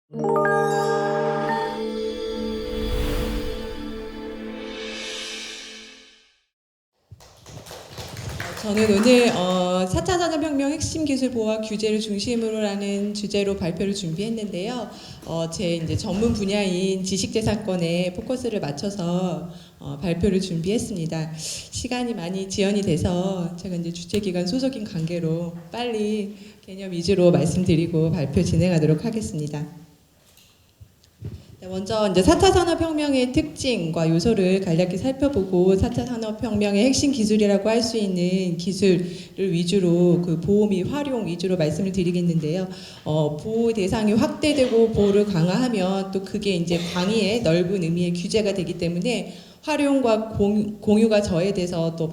저는 오늘 4차 산업혁명 핵심 기술 보호와 규제를 중심으로라는 주제로 발표를 준비했는데요. 제 이제 전문 분야인 지식재산권에 포커스를 맞춰서 발표를 준비했습니다. 시간이 많이 지연이 돼서 제가 이제 주최기관 소속인 관계로 빨리 개념 위주로 말씀드리고 발표 진행하도록 하겠습니다. 먼저 이제 4차 산업혁명의 특징과 요소를 간략히 살펴보고 4차 산업혁명의 핵심 기술이라고 할 수 있는 기술을 위주로 그 보호 및 활용 위주로 말씀을 드리겠는데요. 보호 대상이 확대되고 보호를 강화하면 또 그게 이제 광의의 넓은 의미의 규제가 되기 때문에 활용과 공유가 저해돼서 또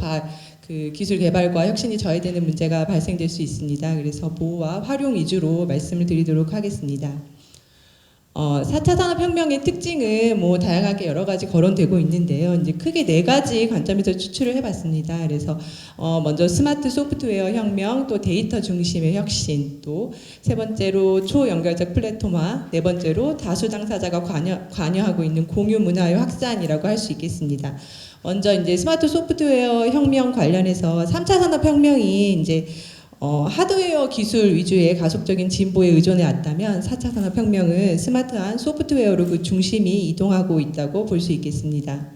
그 기술 개발과 혁신이 저해되는 문제가 발생될 수 있습니다. 그래서 보호와 활용 위주로 말씀을 드리도록 하겠습니다. 4차 산업혁명의 특징은 다양하게 여러 가지 거론되고 있는데요. 이제 크게 4가지 관점에서 추출을 해봤습니다. 그래서 먼저 스마트 소프트웨어 혁명, 또 데이터 중심의 혁신, 또 세 번째로 초연결적 플랫폼화, 네 번째로 다수 당사자가 관여하고 있는 공유 문화의 확산이라고 할 수 있겠습니다. 먼저 이제 스마트 소프트웨어 혁명 관련해서 3차 산업혁명이 이제 하드웨어 기술 위주의 가속적인 진보에 의존해 왔다면 4차 산업혁명은 스마트한 소프트웨어로 그 중심이 이동하고 있다고 볼 수 있겠습니다.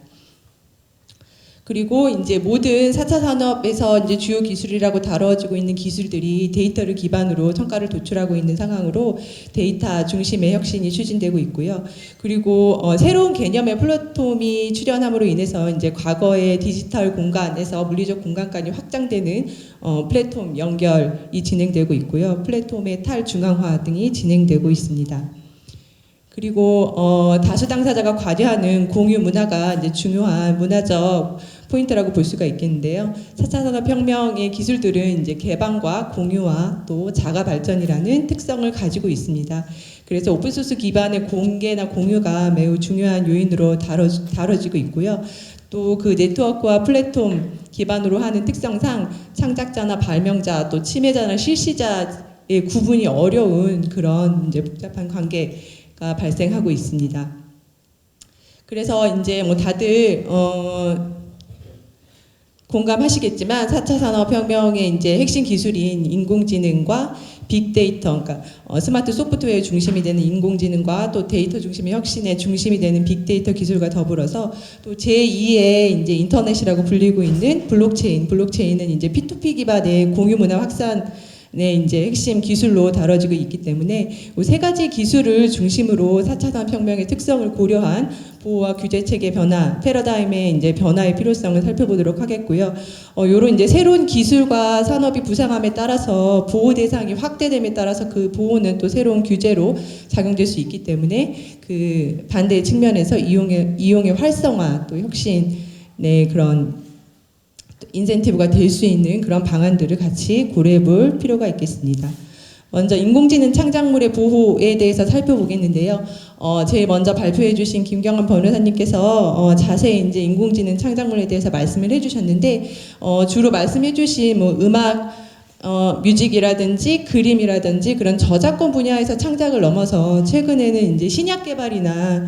그리고 이제 모든 4차 산업에서 이제 주요 기술이라고 다뤄지고 있는 기술들이 데이터를 기반으로 성과를 도출하고 있는 상황으로 데이터 중심의 혁신이 추진되고 있고요. 그리고 새로운 개념의 플랫폼이 출현함으로 인해서 이제 과거의 디지털 공간에서 물리적 공간까지 확장되는 플랫폼 연결이 진행되고 있고요. 플랫폼의 탈중앙화 등이 진행되고 있습니다. 그리고 다수 당사자가 관여하는 공유 문화가 이제 중요한 문화적 포인트라고 볼 수가 있겠는데요. 4차 산업혁명의 기술들은 이제 개방과 공유와 또 자가 발전이라는 특성을 가지고 있습니다. 그래서 오픈소스 기반의 공개나 공유가 매우 중요한 요인으로 다뤄지고 있고요. 또 그 네트워크와 플랫폼 기반으로 하는 특성상 창작자나 발명자 또 침해자나 실시자의 구분이 어려운 그런 이제 복잡한 관계가 발생하고 있습니다. 그래서 이제 다들 공감하시겠지만 4차 산업혁명의 이제 핵심 기술인 인공지능과 빅데이터, 그러니까 스마트 소프트웨어 중심이 되는 인공지능과 또 데이터 중심의 혁신의 중심이 되는 빅데이터 기술과 더불어서 또 제2의 이제 인터넷이라고 불리고 있는 블록체인은 이제 P2P 기반의 공유 문화 확산 이제 핵심 기술로 다뤄지고 있기 때문에 이 세 가지 기술을 중심으로 4차 산업혁명의 특성을 고려한 보호와 규제 체계 변화, 패러다임의 이제 변화의 필요성을 살펴보도록 하겠고요. 요런 이제 새로운 기술과 산업이 부상함에 따라서 보호 대상이 확대됨에 따라서 그 보호는 또 새로운 규제로 작용될 수 있기 때문에 그 반대의 측면에서 이용의 활성화 또 혁신의 그런 인센티브가 될 수 있는 그런 방안들을 같이 고려해 볼 필요가 있겠습니다. 먼저 인공지능 창작물의 보호에 대해서 살펴보겠는데요. 제일 먼저 발표해 주신 김경환 변호사님께서 자세히 이제 인공지능 창작물에 대해서 말씀을 해 주셨는데 주로 말씀해 주신 음악 뮤직이라든지 그림이라든지 그런 저작권 분야에서 창작을 넘어서 최근에는 이제 신약 개발이나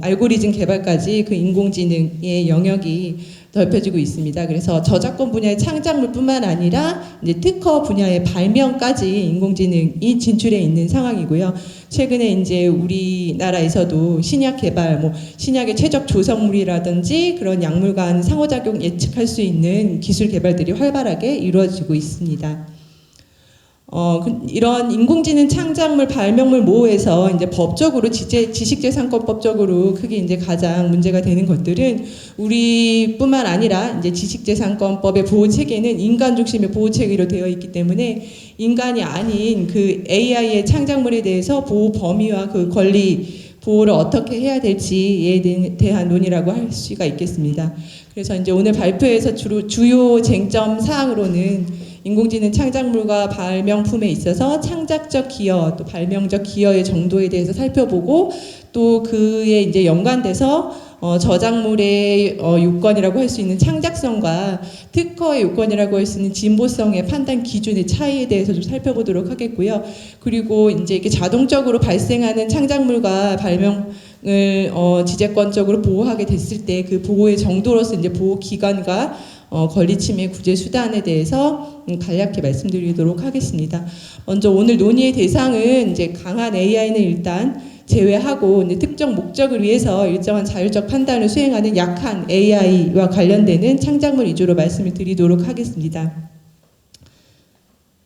알고리즘 개발까지 그 인공지능의 영역이 넓혀지고 있습니다. 그래서 저작권 분야의 창작물뿐만 아니라 이제 특허 분야의 발명까지 인공지능이 진출해 있는 상황이고요. 최근에 이제 우리나라에서도 신약 개발, 신약의 최적 조성물이라든지 그런 약물 간 상호작용 예측할 수 있는 기술 개발들이 활발하게 이루어지고 있습니다. 이런 인공지능 창작물 발명물 모호에서 이제 법적으로 지식재산권법적으로 크게 이제 가장 문제가 되는 것들은 우리뿐만 아니라 이제 지식재산권법의 보호 체계는 인간 중심의 보호 체계로 되어 있기 때문에 인간이 아닌 그 AI의 창작물에 대해서 보호 범위와 그 권리 보호를 어떻게 해야 될지에 대한 논의라고 할 수가 있겠습니다. 그래서 이제 오늘 발표에서 주요 쟁점 사항으로는 인공지능 창작물과 발명품에 있어서 창작적 기여, 또 발명적 기여의 정도에 대해서 살펴보고 또 그에 이제 연관돼서 저작물의 요건이라고 할 수 있는 창작성과 특허의 요건이라고 할 수 있는 진보성의 판단 기준의 차이에 대해서 좀 살펴보도록 하겠고요. 그리고 이제 이게 자동적으로 발생하는 창작물과 발명을 지재권적으로 보호하게 됐을 때 그 보호의 정도로서 이제 보호 기간과 권리 침해 구제 수단에 대해서 간략히 말씀드리도록 하겠습니다. 먼저 오늘 논의의 대상은 이제 강한 AI는 일단 제외하고 이제 특정 목적을 위해서 일정한 자율적 판단을 수행하는 약한 AI와 관련되는 창작물 위주로 말씀을 드리도록 하겠습니다.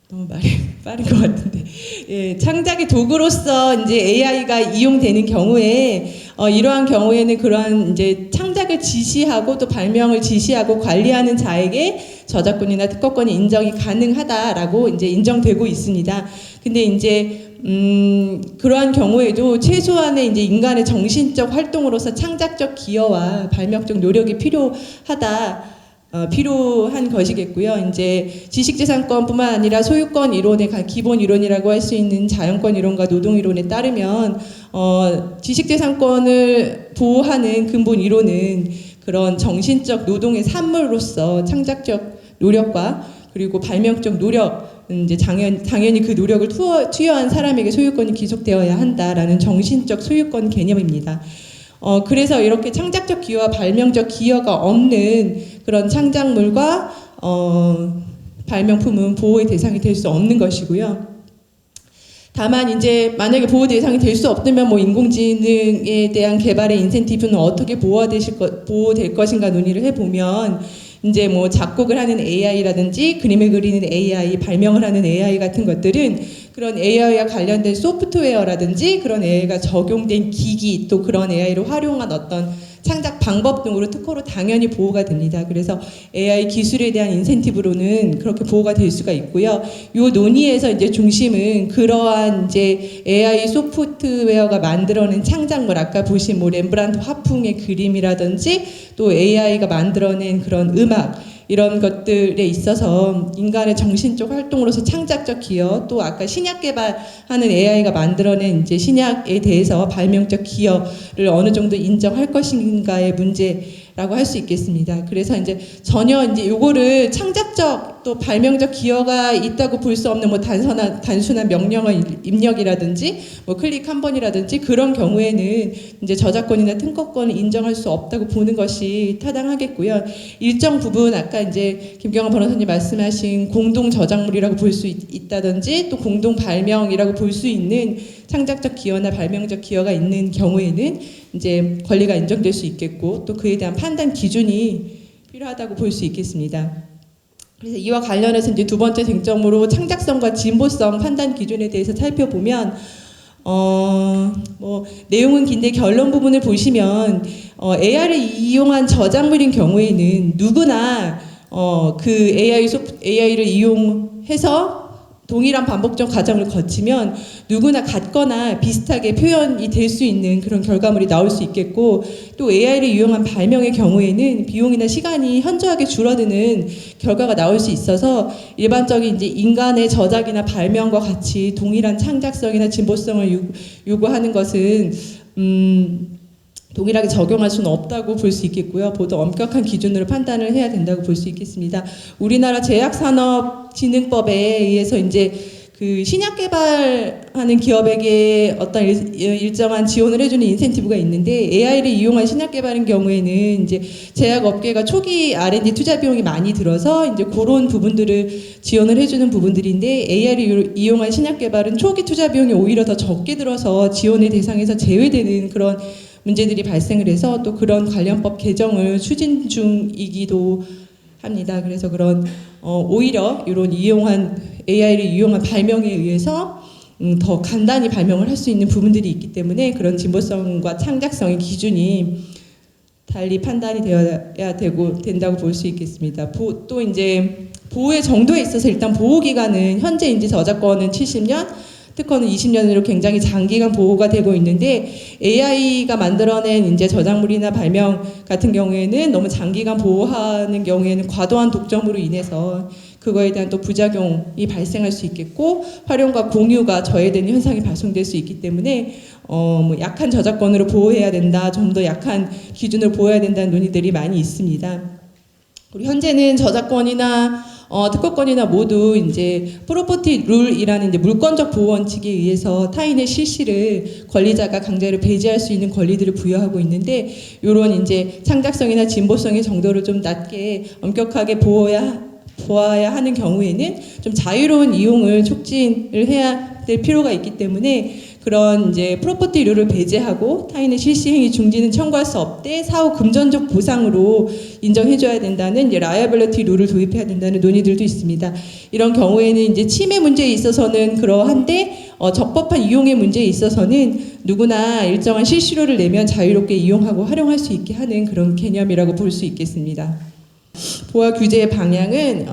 너무 말이 빠른 것 같은데, 예, 창작의 도구로서 이제 AI가 이용되는 경우에 이러한 경우에는 그러한 이제 창작을 지시하고 또 발명을 지시하고 관리하는 자에게 저작권이나 특허권이 인정이 가능하다라고 이제 인정되고 있습니다. 근데 이제 그러한 경우에도 최소한의 이제 인간의 정신적 활동으로서 창작적 기여와 발명적 노력이 필요한 것이겠고요. 이제 지식재산권뿐만 아니라 소유권 이론의 기본 이론이라고 할 수 있는 자연권 이론과 노동 이론에 따르면 지식재산권을 보호하는 근본 이론은 그런 정신적 노동의 산물로서 창작적 노력과 그리고 발명적 노력 이제 당연히 그 노력을 투여한 사람에게 소유권이 귀속되어야 한다라는 정신적 소유권 개념입니다. 그래서 이렇게 창작적 기여와 발명적 기여가 없는 그런 창작물과 발명품은 보호의 대상이 될 수 없는 것이고요. 다만 이제 만약에 보호 대상이 될 수 없다면 뭐 인공지능에 대한 개발의 인센티브는 어떻게 보호될 것인가 논의를 해보면 이제 뭐 작곡을 하는 AI라든지 그림을 그리는 AI, 발명을 하는 AI 같은 것들은 그런 AI와 관련된 소프트웨어라든지 그런 AI가 적용된 기기 또 그런 AI를 활용한 어떤 창작 방법 등으로 특허로 당연히 보호가 됩니다. 그래서 AI 기술에 대한 인센티브로는 그렇게 보호가 될 수가 있고요. 이 논의에서 이제 중심은 그러한 이제 AI 소프트웨어가 만들어낸 창작물, 아까 보신 뭐 렘브란트 화풍의 그림이라든지 또 AI가 만들어낸 그런 음악 이런 것들에 있어서 인간의 정신적 활동으로서 창작적 기여 또 아까 신약 개발하는 AI가 만들어낸 이제 신약에 대해서 발명적 기여를 어느 정도 인정할 것인가의 문제라고 할 수 있겠습니다. 그래서 이제 전혀 이제 요거를 창작적 또 발명적 기여가 있다고 볼 수 없는 뭐 단순한 명령어 입력이라든지 뭐 클릭 한 번이라든지 그런 경우에는 이제 저작권이나 특허권을 인정할 수 없다고 보는 것이 타당하겠고요. 일정 부분 아까 이제 김경환 변호사님 말씀하신 공동 저작물이라고 볼 수 있다든지 또 공동 발명이라고 볼 수 있는 창작적 기여나 발명적 기여가 있는 경우에는 이제 권리가 인정될 수 있겠고 또 그에 대한 판단 기준이 필요하다고 볼 수 있겠습니다. 그래서 이와 관련해서 이제 두 번째 쟁점으로 창작성과 진보성 판단 기준에 대해서 살펴보면 뭐 내용은 긴데 결론 부분을 보시면 AI를 이용한 저작물인 경우에는 누구나 그 AI를 이용해서 동일한 반복적 과정을 거치면 누구나 같거나 비슷하게 표현이 될 수 있는 그런 결과물이 나올 수 있겠고 또 AI를 이용한 발명의 경우에는 비용이나 시간이 현저하게 줄어드는 결과가 나올 수 있어서 일반적인 이제 인간의 저작이나 발명과 같이 동일한 창작성이나 진보성을 요구하는 것은 동일하게 적용할 수는 없다고 볼 수 있겠고요. 보다 엄격한 기준으로 판단을 해야 된다고 볼 수 있겠습니다. 우리나라 제약산업진흥법에 의해서 이제 그 신약 개발하는 기업에게 어떤 일정한 지원을 해주는 인센티브가 있는데 AI를 이용한 신약 개발인 경우에는 이제 제약업계가 초기 R&D 투자 비용이 많이 들어서 이제 그런 부분들을 지원을 해주는 부분들인데 AI를 이용한 신약 개발은 초기 투자 비용이 오히려 더 적게 들어서 지원의 대상에서 제외되는 그런 문제들이 발생을 해서 또 그런 관련법 개정을 추진 중이기도 합니다. 그래서 그런 오히려 이런 AI를 이용한 발명에 의해서 더 간단히 발명을 할 수 있는 부분들이 있기 때문에 그런 진보성과 창작성의 기준이 달리 판단이 되어야 된다고 볼 수 있겠습니다. 또 이제 보호의 정도에 있어서 일단 보호 기간은 현재 이제 저작권은 70년, 특허는 20년으로 굉장히 장기간 보호가 되고 있는데 AI가 만들어낸 이제 저작물이나 발명 같은 경우에는 너무 장기간 보호하는 경우에는 과도한 독점으로 인해서 그거에 대한 또 부작용이 발생할 수 있겠고 활용과 공유가 저해되는 현상이 발생될 수 있기 때문에 뭐 약한 저작권으로 보호해야 된다, 좀 더 약한 기준으로 보호해야 된다는 논의들이 많이 있습니다. 우리 현재는 저작권이나 특허권이나 모두 이제 프로퍼티 룰이라는 이제 물권적 보호 원칙에 의해서 타인의 실시를 권리자가 강제로 배제할 수 있는 권리들을 부여하고 있는데 이런 이제 창작성이나 진보성의 정도를 좀 낮게 엄격하게 보아야 하는 경우에는 좀 자유로운 이용을 촉진을 해야 될 필요가 있기 때문에 그런 이제 프로퍼티 룰을 배제하고 타인의 실시 행위 중지는 청구할 수 없되 사후 금전적 보상으로 인정해줘야 된다는 이제 라이어빌리티 룰을 도입해야 된다는 논의들도 있습니다. 이런 경우에는 이제 침해 문제에 있어서는 그러한데 적법한 이용의 문제에 있어서는 누구나 일정한 실시료를 내면 자유롭게 이용하고 활용할 수 있게 하는 그런 개념이라고 볼 수 있겠습니다. 보호 규제의 방향은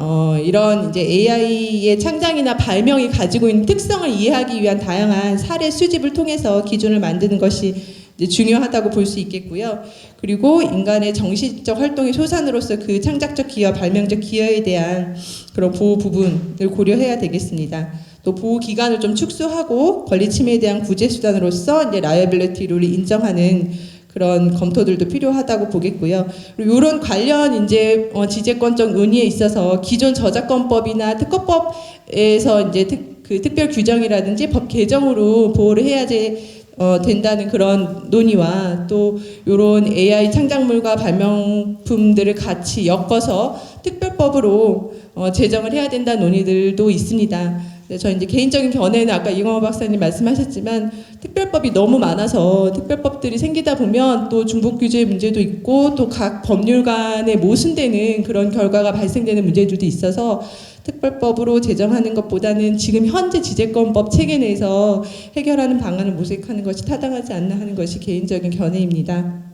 이런 이제 AI의 창작이나 발명이 가지고 있는 특성을 이해하기 위한 다양한 사례 수집을 통해서 기준을 만드는 것이 이제 중요하다고 볼 수 있겠고요. 그리고 인간의 정신적 활동의 소산으로서 그 창작적 기여, 발명적 기여에 대한 그런 보호 부분을 고려해야 되겠습니다. 또 보호 기간을 좀 축소하고 권리 침해에 대한 구제 수단으로서 이제 라이어빌리티 룰을 인정하는 그런 검토들도 필요하다고 보겠고요. 그리고 이런 관련 이제 지재권적 논의에 있어서 기존 저작권법이나 특허법에서 이제 그 특별 규정이라든지 법 개정으로 보호를 해야지 된다는 그런 논의와 또 이런 AI 창작물과 발명품들을 같이 엮어서 특별법으로 제정을 해야 된다는 논의들도 있습니다. 저 이제 개인적인 견해는 아까 이광호 박사님 말씀하셨지만 특별법이 너무 많아서 특별법들이 생기다 보면 또 중복 규제 문제도 있고 또 각 법률 간에 모순되는 그런 결과가 발생되는 문제들도 있어서 특별법으로 제정하는 것보다는 지금 현재 지재권법 체계 내에서 해결하는 방안을 모색하는 것이 타당하지 않나 하는 것이 개인적인 견해입니다.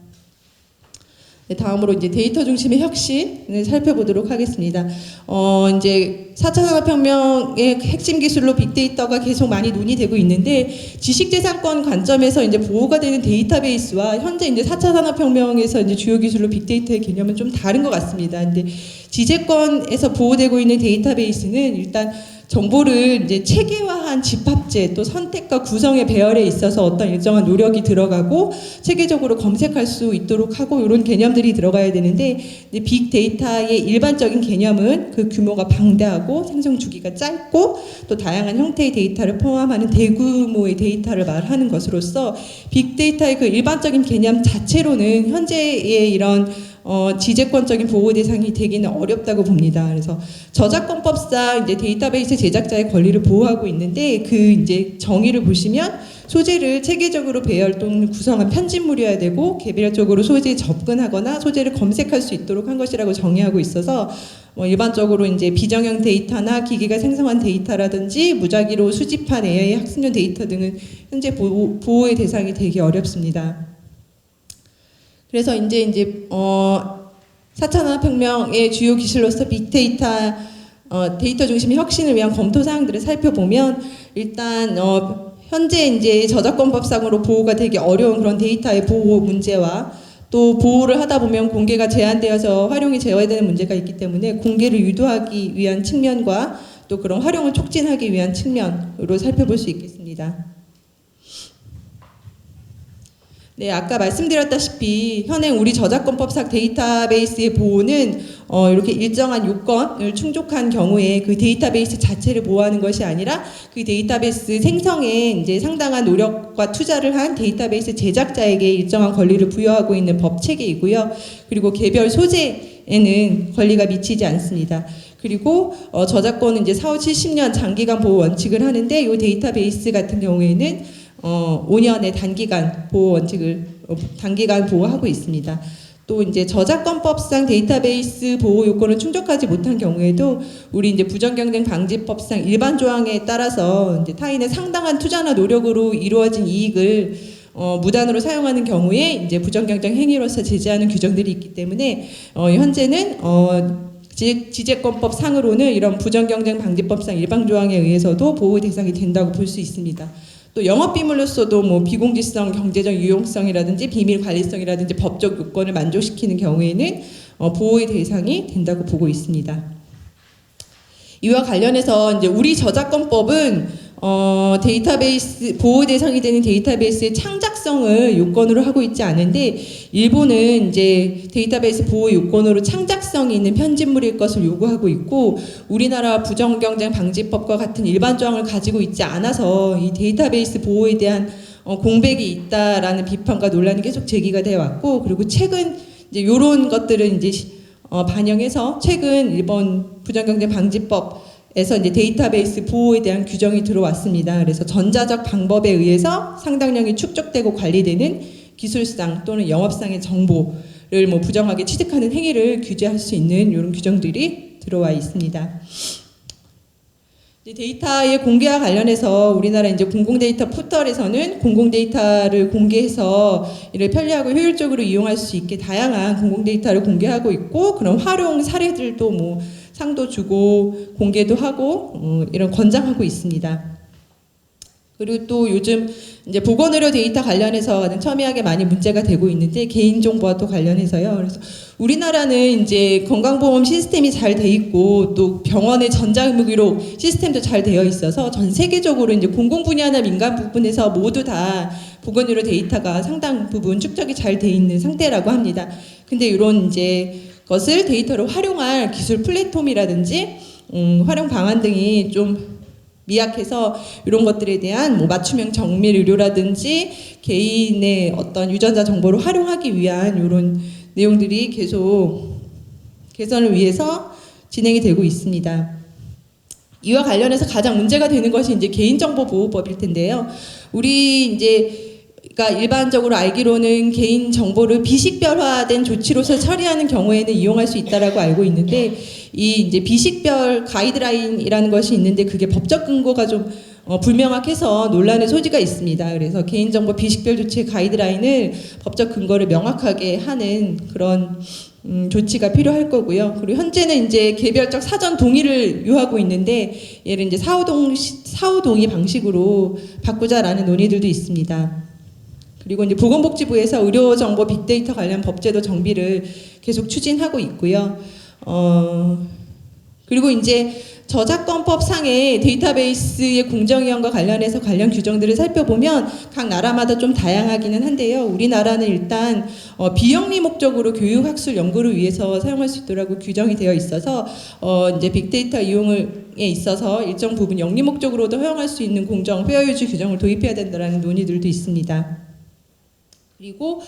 네, 다음으로 이제 데이터 중심의 혁신을 살펴보도록 하겠습니다. 이제 4차 산업혁명의 핵심 기술로 빅데이터가 계속 많이 논의되고 있는데 지식재산권 관점에서 이제 보호가 되는 데이터베이스와 현재 이제 4차 산업혁명에서 이제 주요 기술로 빅데이터의 개념은 좀 다른 것 같습니다. 근데 지재권에서 보호되고 있는 데이터베이스는 일단 정보를 이제 체계화한 집합제 또 선택과 구성의 배열에 있어서 어떤 일정한 노력이 들어가고 체계적으로 검색할 수 있도록 하고 이런 개념들이 들어가야 되는데 빅데이터의 일반적인 개념은 그 규모가 방대하고 생성 주기가 짧고 또 다양한 형태의 데이터를 포함하는 대규모의 데이터를 말하는 것으로서 빅데이터의 그 일반적인 개념 자체로는 현재의 이런 지재권적인 보호 대상이 되기는 어렵다고 봅니다. 그래서 저작권법상 이제 데이터베이스 제작자의 권리를 보호하고 있는데 그 이제 정의를 보시면 소재를 체계적으로 배열 또는 구성한 편집물이어야 되고 개별적으로 소재에 접근하거나 소재를 검색할 수 있도록 한 것이라고 정의하고 있어서 일반적으로 이제 비정형 데이터나 기계가 생성한 데이터라든지 무작위로 수집한 AI 학습용 데이터 등은 현재 보호의 대상이 되기 어렵습니다. 그래서 이제 4차 산업혁명의 주요 기술로서 빅데이터 데이터 중심의 혁신을 위한 검토 사항들을 살펴보면 일단 현재 이제 저작권법상으로 보호가 되기 어려운 그런 데이터의 보호 문제와 또 보호를 하다 보면 공개가 제한되어서 활용이 제어되는 문제가 있기 때문에 공개를 유도하기 위한 측면과 또 그런 활용을 촉진하기 위한 측면으로 살펴볼 수 있겠습니다. 네, 아까 말씀드렸다시피 현행 우리 저작권법상 데이터베이스의 보호는 이렇게 일정한 요건을 충족한 경우에 그 데이터베이스 자체를 보호하는 것이 아니라 그 데이터베이스 생성에 이제 상당한 노력과 투자를 한 데이터베이스 제작자에게 일정한 권리를 부여하고 있는 법 체계이고요. 그리고 개별 소재에는 권리가 미치지 않습니다. 그리고 저작권은 이제 4, 5, 70년 장기간 보호 원칙을 하는데 이 데이터베이스 같은 경우에는 5년의 단기간 보호 원칙을 단기간 보호하고 있습니다. 또 이제 저작권법상 데이터베이스 보호 요건을 충족하지 못한 경우에도 우리 이제 부정경쟁 방지법상 일반 조항에 따라서 이제 타인의 상당한 투자나 노력으로 이루어진 이익을 무단으로 사용하는 경우에 이제 부정경쟁 행위로서 제재하는 규정들이 있기 때문에 현재는 지재권법 상으로는 이런 부정경쟁 방지법상 일반 조항에 의해서도 보호 대상이 된다고 볼 수 있습니다. 또 영업비밀로서도 뭐 비공지성, 경제적 유용성이라든지 비밀 관리성이라든지 법적 요건을 만족시키는 경우에는 보호의 대상이 된다고 보고 있습니다. 이와 관련해서 이제 우리 저작권법은 데이터베이스 보호 대상이 되는 데이터베이스의 창작성을 요건으로 하고 있지 않은데 일본은 이제 데이터베이스 보호 요건으로 창작성이 있는 편집물일 것을 요구하고 있고 우리나라 부정경쟁 방지법과 같은 일반 조항을 가지고 있지 않아서 이 데이터베이스 보호에 대한 공백이 있다라는 비판과 논란이 계속 제기가 되어 왔고 그리고 최근 이제 이런 것들을 이제 반영해서 최근 일본 부정경쟁 방지법에서 이제 데이터베이스 보호에 대한 규정이 들어왔습니다. 그래서 전자적 방법에 의해서 상당량이 축적되고 관리되는 기술상 또는 영업상의 정보를 뭐 부정하게 취득하는 행위를 규제할 수 있는 이런 규정들이 들어와 있습니다. 데이터의 공개와 관련해서 우리나라 이제 공공데이터 포털에서는 공공데이터를 공개해서 이를 편리하고 효율적으로 이용할 수 있게 다양한 공공데이터를 공개하고 있고 그런 활용 사례들도 뭐 상도 주고 공개도 하고 이런 권장하고 있습니다. 그리고 또 요즘 이제 보건의료 데이터 관련해서 가장 첨예하게 많이 문제가 되고 있는데 개인정보와 또 관련해서요. 그래서 우리나라는 이제 건강보험 시스템이 잘 돼 있고 또 병원의 전자의무기록 시스템도 잘 되어 있어서 전 세계적으로 이제 공공 분야나 민간 부분에서 모두 다 보건의료 데이터가 상당 부분 축적이 잘 돼 있는 상태라고 합니다. 근데 이런 이제 것을 데이터로 활용할 기술 플랫폼이라든지 활용 방안 등이 좀 미약해서 이런 것들에 대한 뭐 맞춤형 정밀 의료라든지 개인의 어떤 유전자 정보를 활용하기 위한 이런 내용들이 계속 개선을 위해서 진행이 되고 있습니다. 이와 관련해서 가장 문제가 되는 것이 이제 개인정보보호법일 텐데요. 우리 이제 그러니까 일반적으로 알기로는 개인 정보를 비식별화된 조치로서 처리하는 경우에는 이용할 수 있다라고 알고 있는데 이 이제 비식별 가이드라인이라는 것이 있는데 그게 법적 근거가 좀 불명확해서 논란의 소지가 있습니다. 그래서 개인정보 비식별 조치의 가이드라인을 법적 근거를 명확하게 하는 그런 조치가 필요할 거고요. 그리고 현재는 이제 개별적 사전 동의를 요하고 있는데 얘를 이제 사후 동의 방식으로 바꾸자라는 논의들도 있습니다. 그리고 이제 보건복지부에서 의료정보 빅데이터 관련 법제도 정비를 계속 추진하고 있고요. 그리고 이제 저작권법 상의 데이터베이스의 공정위원과 관련해서 관련 규정들을 살펴보면 각 나라마다 좀 다양하기는 한데요. 우리나라는 일단 비영리 목적으로 교육, 학술, 연구를 위해서 사용할 수 있도록 규정이 되어 있어서 이제 빅데이터 이용에 있어서 일정 부분 영리 목적으로도 허용할 수 있는 공정, 페어유지 규정을 도입해야 된다는 논의들도 있습니다. 그리고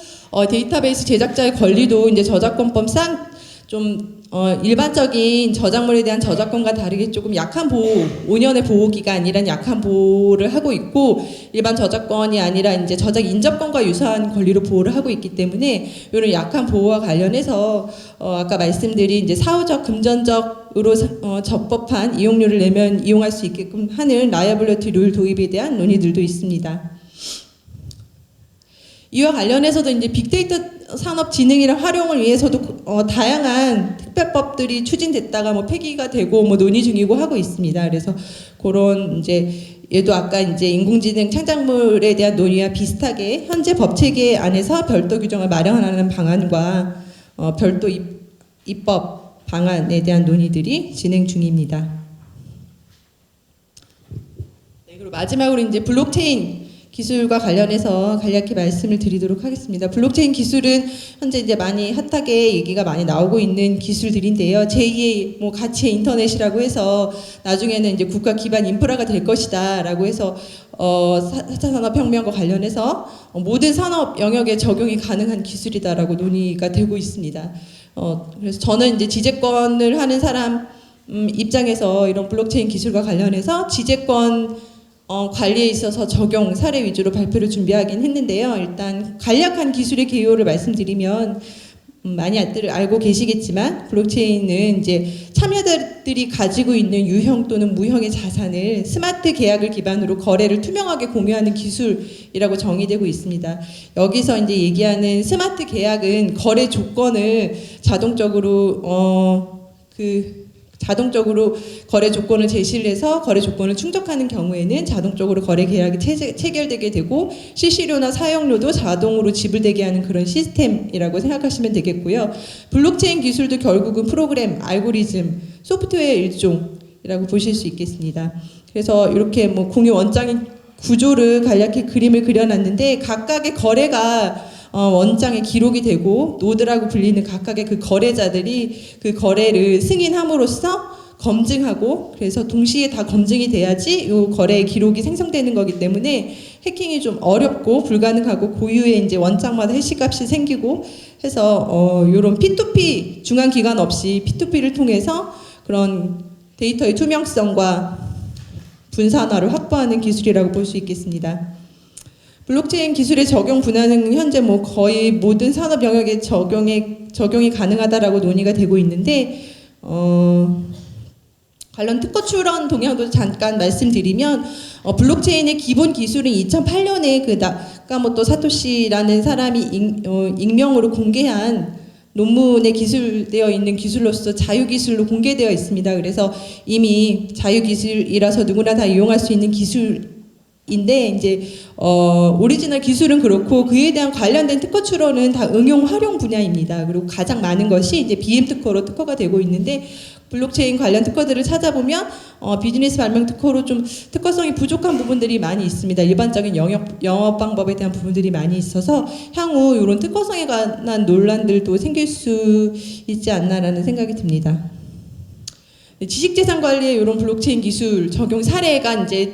데이터베이스 제작자의 권리도 이제 저작권법상 좀 일반적인 저작물에 대한 저작권과 다르게 조금 약한 보호, 5년의 보호 기간이란 약한 보호를 하고 있고 일반 저작권이 아니라 이제 저작 인접권과 유사한 권리로 보호를 하고 있기 때문에 이런 약한 보호와 관련해서 아까 말씀드린 이제 사후적 금전적으로 적법한 이용료를 내면 이용할 수 있게끔 하는 라이어빌리티 룰 도입에 대한 논의들도 있습니다. 이와 관련해서도 이제 빅데이터 산업 진흥이랑 활용을 위해서도 다양한 특별법들이 추진됐다가 뭐 폐기가 되고 뭐 논의 중이고 하고 있습니다. 그래서 그런 이제 얘도 아까 이제 인공지능 창작물에 대한 논의와 비슷하게 현재 법 체계 안에서 별도 규정을 마련하는 방안과 별도 입법 방안에 대한 논의들이 진행 중입니다. 네, 그리고 마지막으로 이제 블록체인 기술과 관련해서 간략히 말씀을 드리도록 하겠습니다. 블록체인 기술은 현재 이제 많이 핫하게 얘기가 많이 나오고 있는 기술들인데요. 제2의 뭐 가치의 인터넷이라고 해서 나중에는 이제 국가 기반 인프라가 될 것이다라고 해서 4차 산업혁명과 관련해서 모든 산업 영역에 적용이 가능한 기술이다라고 논의가 되고 있습니다. 그래서 저는 이제 지재권을 하는 사람 입장에서 이런 블록체인 기술과 관련해서 지재권 관리에 있어서 적용 사례 위주로 발표를 준비하긴 했는데요. 일단 간략한 기술의 개요를 말씀드리면 많이 알고 계시겠지만 블록체인은 이제 참여자들이 가지고 있는 유형 또는 무형의 자산을 스마트 계약을 기반으로 거래를 투명하게 공유하는 기술이라고 정의되고 있습니다. 여기서 이제 얘기하는 스마트 계약은 거래 조건을 자동적으로 거래 조건을 제시를 해서 거래 조건을 충족하는 경우에는 자동적으로 거래 계약이 체결되게 되고 실시료나 사용료도 자동으로 지불되게 하는 그런 시스템이라고 생각하시면 되겠고요. 블록체인 기술도 결국은 프로그램, 알고리즘, 소프트웨어의 일종이라고 기술이라고 보실 수 있겠습니다. 그래서 이렇게 뭐 공유 원장인 구조를 간략히 그림을 그려놨는데 각각의 거래가 원장에 기록이 되고 노드라고 불리는 각각의 그 거래자들이 그 거래를 승인함으로써 검증하고 그래서 동시에 다 검증이 돼야지 이 거래의 기록이 생성되는 거기 때문에 해킹이 좀 어렵고 불가능하고 고유의 이제 원장마다 해시값이 생기고 해서 이런 P2P 중앙 기관 없이 P2P를 통해서 그런 데이터의 투명성과 분산화를 확보하는 기술이라고 볼 수 있겠습니다. 블록체인 기술의 적용 분야는 현재 뭐 거의 모든 산업 영역에 적용이 가능하다라고 논의가 되고 있는데 관련 특허 출원 동향도 잠깐 말씀드리면 블록체인의 기본 기술은 2008년에 그 나카모토 사토시라는 사람이 익명으로 공개한 논문에 기술되어 있는 기술로서 자유기술로 공개되어 있습니다. 그래서 이미 자유기술이라서 누구나 다 이용할 수 있는 기술인데 이제 오리지널 기술은 그렇고 그에 대한 관련된 특허 출원은 다 응용 활용 분야입니다. 그리고 가장 많은 것이 이제 BM 특허로 특허가 되고 있는데 블록체인 관련 특허들을 찾아보면 비즈니스 발명 특허로 좀 특허성이 부족한 부분들이 많이 있습니다. 일반적인 영업 방법에 대한 부분들이 많이 있어서 향후 이런 특허성에 관한 논란들도 생길 수 있지 않나라는 생각이 듭니다. 지식재산 관리에 이런 블록체인 기술 적용 사례가 이제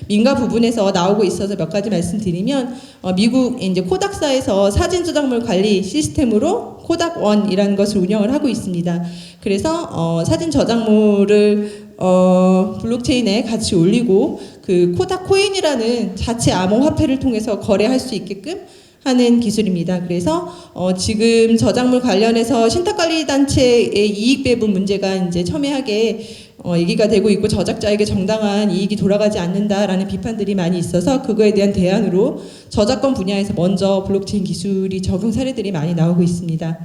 민가 부분에서 나오고 있어서 몇 가지 말씀드리면 미국 이제 코닥사에서 사진 저작물 관리 시스템으로 코닥원이라는 것을 운영을 하고 있습니다. 그래서 사진 저작물을 블록체인에 같이 올리고 그 코닥 코인이라는 자체 암호화폐를 통해서 거래할 수 있게끔 하는 기술입니다. 그래서 지금 저작물 관련해서 신탁관리단체의 이익 배분 문제가 이제 첨예하게 얘기가 되고 있고 저작자에게 정당한 이익이 돌아가지 않는다라는 비판들이 많이 있어서 그거에 대한 대안으로 저작권 분야에서 먼저 블록체인 기술이 적용 사례들이 많이 나오고 있습니다.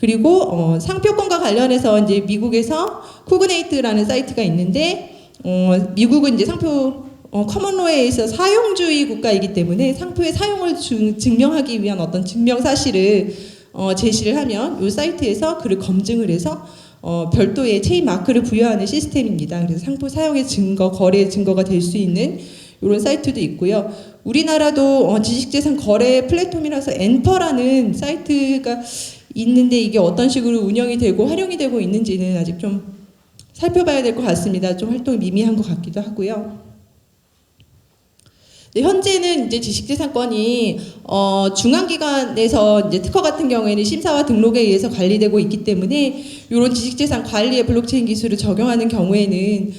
그리고 상표권과 관련해서 이제 미국에서 코그네이트라는 사이트가 있는데 미국은 이제 상표 커먼로에 의해서 사용주의 국가이기 때문에 상표의 사용을 증명하기 위한 어떤 증명 사실을 제시를 하면 이 사이트에서 그를 검증을 해서 별도의 체인 마크를 부여하는 시스템입니다. 그래서 상표 사용의 증거, 거래의 증거가 될 수 있는 이런 사이트도 있고요. 우리나라도 지식재산 거래 플랫폼이라서 엔퍼라는 사이트가 있는데 이게 어떤 식으로 운영이 되고 활용이 되고 있는지는 아직 좀 살펴봐야 될 것 같습니다. 좀 활동이 미미한 것 같기도 하고요. 네, 현재는 이제 지식재산권이 중앙기관에서 이제 특허 같은 경우에는 심사와 등록에 의해서 관리되고 있기 때문에 이런 지식재산 관리에 블록체인 기술을 적용하는 경우에는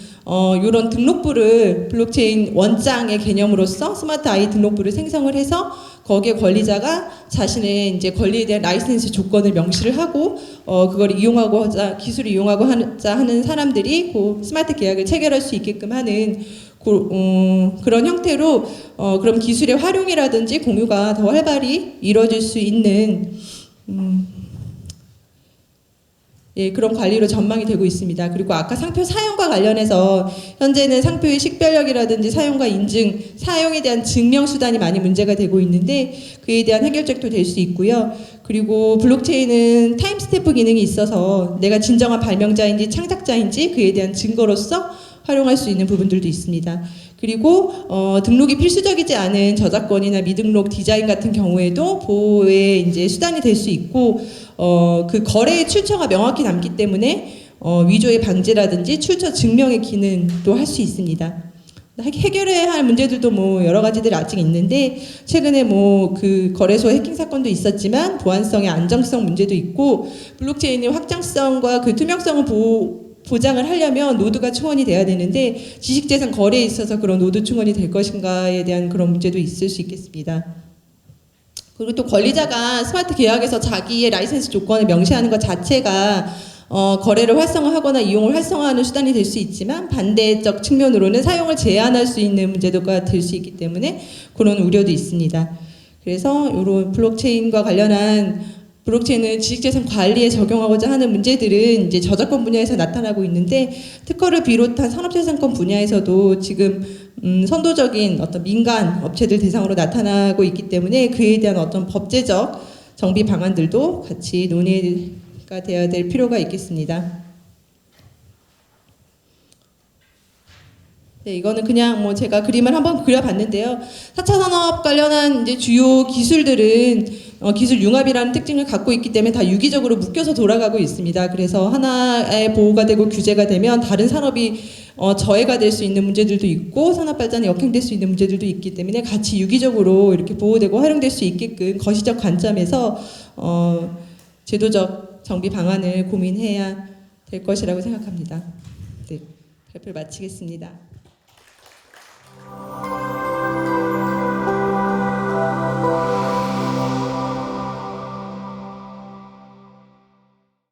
이런 등록부를 블록체인 원장의 개념으로서 스마트 아이 등록부를 생성을 해서 거기에 권리자가 자신의 이제 권리에 대한 라이센스 조건을 명시를 하고 그걸 이용하고자 기술을 이용하고자 하는 사람들이 그 스마트 계약을 체결할 수 있게끔 하는 그런 형태로 그럼 기술의 활용이라든지 공유가 더 활발히 이루어질 수 있는 예, 그런 관리로 전망이 되고 있습니다. 그리고 아까 상표 사용과 관련해서 현재는 상표의 식별력이라든지 사용과 인증, 사용에 대한 증명 수단이 많이 문제가 되고 있는데 그에 대한 해결책도 될 수 있고요. 그리고 블록체인은 타임스탬프 기능이 있어서 내가 진정한 발명자인지 창작자인지 그에 대한 증거로서 활용할 수 있는 부분들도 있습니다. 그리고 등록이 필수적이지 않은 저작권이나 미등록 디자인 같은 경우에도 보호의 이제 수단이 될 수 있고 그 거래의 출처가 명확히 남기 때문에 위조의 방지라든지 출처 증명의 기능도 할 수 있습니다. 해결해야 할 문제들도 뭐 여러 가지들이 아직 있는데 최근에 뭐 그 거래소 해킹 사건도 있었지만 보안성의 안정성 문제도 있고 블록체인의 확장성과 그 투명성을 보장을 하려면 노드가 충원이 돼야 되는데 지식재산 거래에 있어서 그런 노드 충원이 될 것인가에 대한 그런 문제도 있을 수 있겠습니다. 그리고 또 권리자가 스마트 계약에서 자기의 라이센스 조건을 명시하는 것 자체가 거래를 활성화하거나 이용을 활성화하는 수단이 될 수 있지만 반대적 측면으로는 사용을 제한할 수 있는 문제도가 될 수 있기 때문에 그런 우려도 있습니다. 그래서 이런 블록체인과 관련한 블록체인은 지식재산 관리에 적용하고자 하는 문제들은 이제 저작권 분야에서 나타나고 있는데 특허를 비롯한 산업재산권 분야에서도 지금 선도적인 어떤 민간 업체들 대상으로 나타나고 있기 때문에 그에 대한 어떤 법제적 정비 방안들도 같이 논의가 되어야 될 필요가 있겠습니다. 네, 이거는 그냥 뭐 제가 그림을 한번 그려봤는데요. 4차 산업 관련한 이제 주요 기술들은 기술 융합이라는 특징을 갖고 있기 때문에 다 유기적으로 묶여서 돌아가고 있습니다. 그래서 하나의 보호가 되고 규제가 되면 다른 산업이 저해가 될 수 있는 문제들도 있고 산업 발전에 역행될 수 있는 문제들도 있기 때문에 같이 유기적으로 이렇게 보호되고 활용될 수 있게끔 거시적 관점에서 제도적 정비 방안을 고민해야 될 것이라고 생각합니다. 네, 발표를 마치겠습니다.